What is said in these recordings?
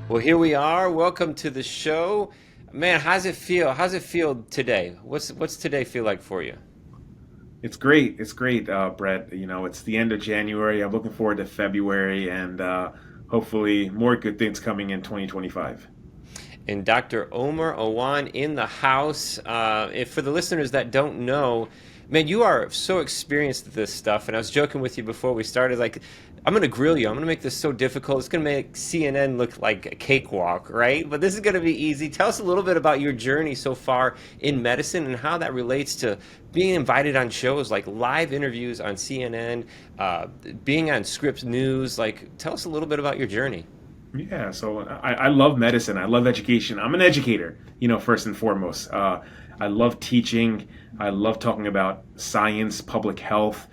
Well, here we are. Welcome to the show. Man, how's it feel? How's it feel today? What's today feel like for you? It's great. It's great, Brett. It's the end of January. I'm looking forward to February and hopefully more good things coming in 2025. And Dr. Omer Awan in the house. If for the listeners that don't know, man, you are so experienced at this stuff. And I was joking with you before we started, like, I'm going to grill you. I'm going to make this so difficult. It's going to make CNN look like a cakewalk, right? But this is going to be easy. Tell us a little bit about your journey so far in medicine and how that relates to being invited on shows like live interviews on CNN, being on Scripps News. Like, tell us a little bit about your journey. Yeah, so I love medicine. I love education. I'm an educator, first and foremost. I love teaching. I love talking about science, public health.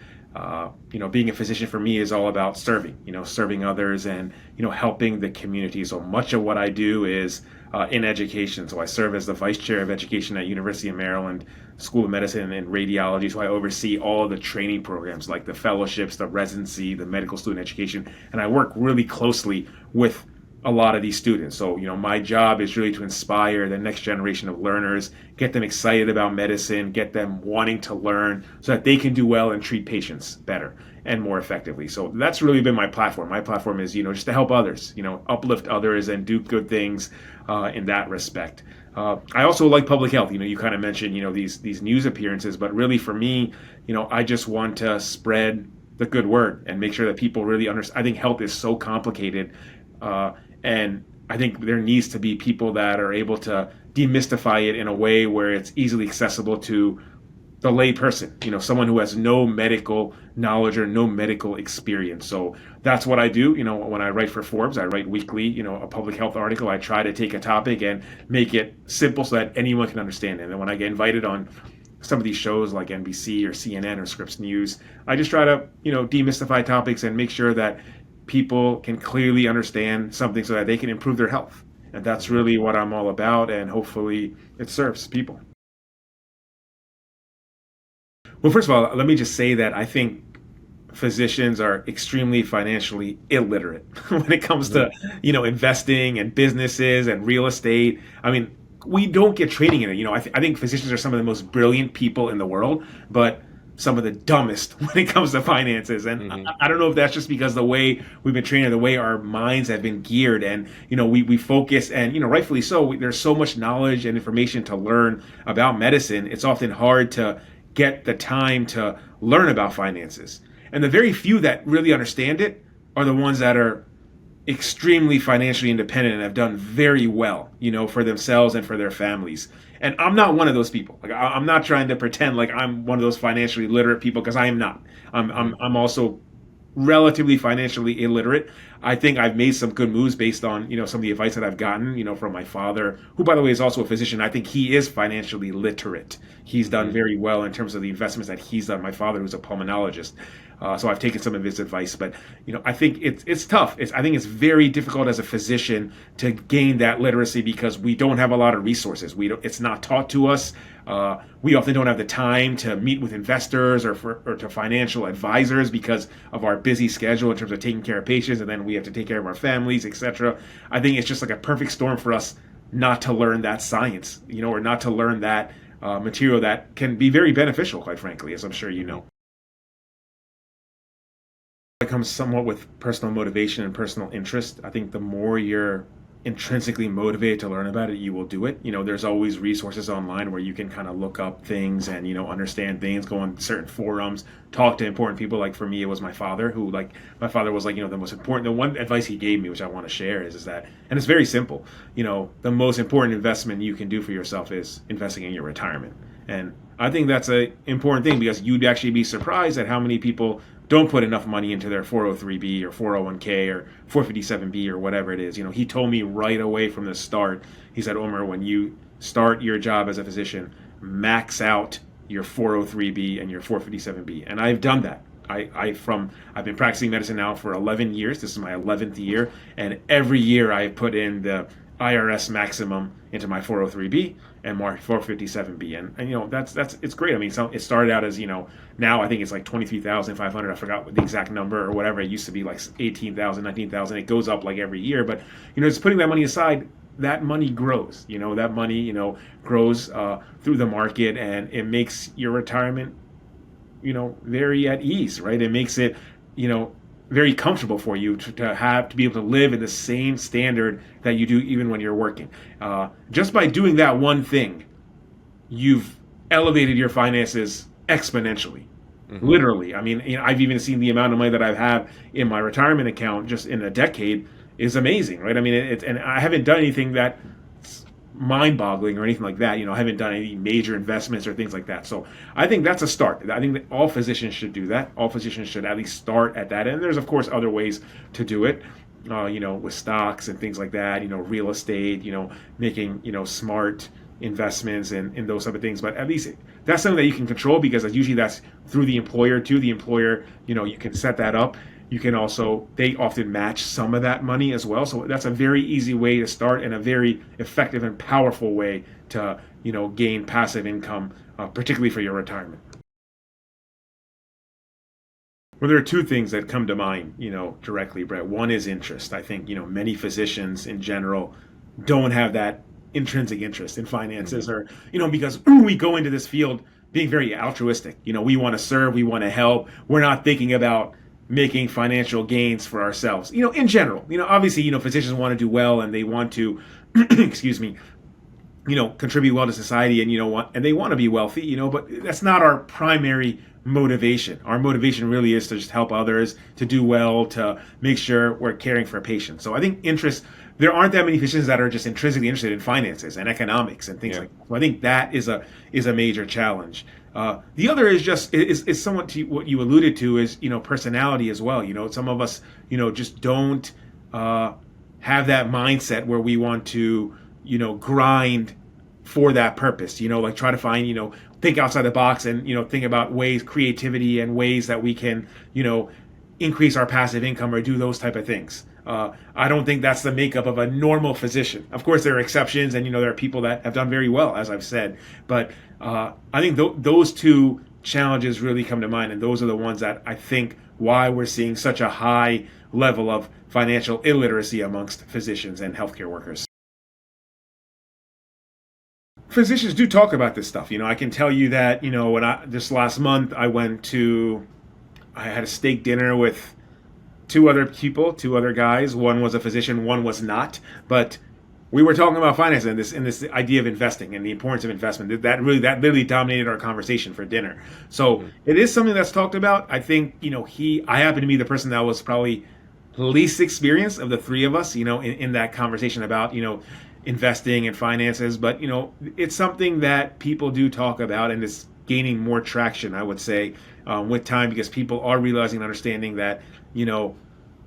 Being a physician for me is all about serving, serving others and, helping the community. So much of what I do is in education. So I serve as the vice chair of education at University of Maryland School of Medicine and Radiology. So I oversee all the training programs like the fellowships, the residency, the medical student education. And I work really closely with a lot of these students. So, my job is really to inspire the next generation of learners, get them excited about medicine, get them wanting to learn so that they can do well and treat patients better and more effectively. So that's really been my platform. My platform is, just to help others, uplift others and do good things in that respect. I also like public health. You kind of mentioned, these news appearances, but really for me, I just want to spread the good word and make sure that people really understand. I think health is so complicated. And I think there needs to be people that are able to demystify it in a way where it's easily accessible to the lay person, someone who has no medical knowledge or no medical experience. So that's what I do. When I write for Forbes, I write weekly, a public health article. I try to take a topic and make it simple so that anyone can understand it. And then when I get invited on some of these shows like NBC or CNN or Scripps News, I just try to, demystify topics and make sure that people can clearly understand something so that they can improve their health. And that's really what I'm all about. And hopefully it serves people. Well, first of all, let me just say that I think physicians are extremely financially illiterate when it comes to, investing and businesses and real estate. I mean, we don't get training in it. I think physicians are some of the most brilliant people in the world, but some of the dumbest when it comes to finances. And Hmm. I don't know if that's just because the way we've been trained, the way our minds have been geared, and we focus, and rightfully so. There's so much knowledge and information to learn about medicine. It's often hard to get the time to learn about finances. And the very few that really understand it are the ones that are extremely financially independent and have done very well, for themselves and for their families. And I'm not one of those people. Like I'm not trying to pretend like I'm one of those financially literate people because I am not. I'm also relatively financially illiterate. I think I've made some good moves based on, some of the advice that I've gotten, from my father, who by the way is also a physician. I think he is financially literate. He's done Hmm. very well in terms of the investments that he's done. My father, who's a pulmonologist, so I've taken some of his advice. But I think it's tough. I think it's very difficult as a physician to gain that literacy because we don't have a lot of resources. We don't. It's not taught to us. We often don't have the time to meet with investors or to financial advisors because of our busy schedule in terms of taking care of patients, and then we have to take care of our families, etc. I think it's just like a perfect storm for us not to learn that science, or not to learn that material that can be very beneficial, quite frankly, as I'm sure you Hmm. know. It comes somewhat with personal motivation and personal interest. I think the more you're intrinsically motivated to learn about it, you will do it. There's always resources online where you can kind of look up things and, understand things, go on certain forums, talk to important people. Like for me, it was my father who, like, my father was like, the most important, the one advice he gave me, which I want to share is that, and it's very simple, the most important investment you can do for yourself is investing in your retirement. And I think that's a important thing because you'd actually be surprised at how many people don't put enough money into their 403b or 401k or 457b or whatever it is. He told me right away from the start. He said, Omer, when you start your job as a physician, max out your 403b and your 457b. And I've done that. I've been practicing medicine now for 11 years. This is my 11th year, and every year I put in the IRS maximum into my 403b and my 457b, and that's it's great. I mean, so it started out as now I think it's like 23,500. I forgot what the exact number or whatever. It used to be like 18,000, 19,000. It goes up like every year, but just putting that money aside, that money grows. That money grows through the market, and it makes your retirement very at ease, right? It makes it very comfortable for you to be able to live in the same standard that you do even when you're working. Just by doing that one thing, you've elevated your finances exponentially. Mm-hmm. Literally. I mean, I've even seen the amount of money that I have in my retirement account just in a decade is amazing, right? I mean, and I haven't done anything that's mind-boggling or anything like that. I haven't done any major investments or things like that. So I think that's a start. I think that all physicians should do that. All physicians should at least start at that. And there's of course other ways to do it, with stocks and things like that. Real estate. Making smart investments and those type of things. But at least that's something that you can control, because usually that's through the employer too. The employer, you can set that up. You can also, they often match some of that money as well. So that's a very easy way to start, and a very effective and powerful way to, gain passive income, particularly for your retirement. Well, there are two things that come to mind, directly, Brett. One is interest. I think, many physicians in general don't have that intrinsic interest in finances, or, because we go into this field being very altruistic. We want to serve, we want to help. We're not thinking about making financial gains for ourselves. In general, obviously, physicians want to do well, and they want to, excuse me, contribute well to society, and they want to be wealthy, but that's not our primary motivation. Our motivation really is to just help others, to do well, to make sure we're caring for patients. So I think there aren't that many physicians that are just intrinsically interested in finances and economics and things like that. So I think that is a major challenge. The other is just is somewhat to what you alluded to, is personality as well. Some of us just don't have that mindset where we want to grind for that purpose. Like try to find think outside the box, and think about creativity and ways that we can increase our passive income or do those type of things. I don't think that's the makeup of a normal physician. Of course, there are exceptions, and there are people that have done very well, as I've said. But I think those two challenges really come to mind, and those are the ones that I think why we're seeing such a high level of financial illiteracy amongst physicians and healthcare workers. Physicians do talk about this stuff. I can tell you that when this last month I had a steak dinner with two other guys. One was a physician, one was not. But we were talking about finance and this idea of investing and the importance of investment. That literally dominated our conversation for dinner. So it is something that's talked about. I think I happen to be the person that was probably least experienced of the three of us. In that conversation about investing and finances. But it's something that people do talk about, and it's gaining more traction, I would say, with time, because people are realizing and understanding that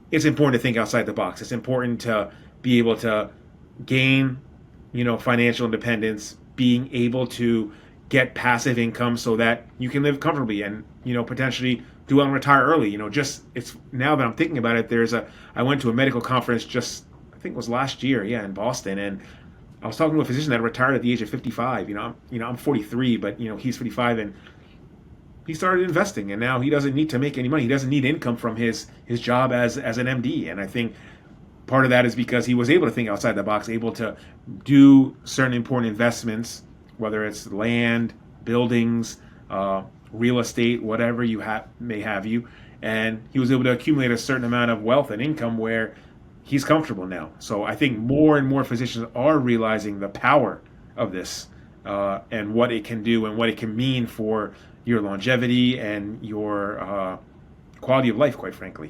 it's important to think outside the box. It's important to be able to gain financial independence, being able to get passive income so that you can live comfortably and potentially do well and retire early. It's now that I'm thinking about it, I went to a medical conference I think it was last year, in Boston, and I was talking to a physician that retired at the age of 55. I'm 43, but he's 55, and he started investing, and now he doesn't need to make any money. He doesn't need income from his job as an MD, and I think part of that is because he was able to think outside the box, able to do certain important investments, whether it's land, buildings, real estate, whatever may have you, and he was able to accumulate a certain amount of wealth and income where he's comfortable now. So I think more and more physicians are realizing the power of this, and what it can do and what it can mean for your longevity and your quality of life, quite frankly.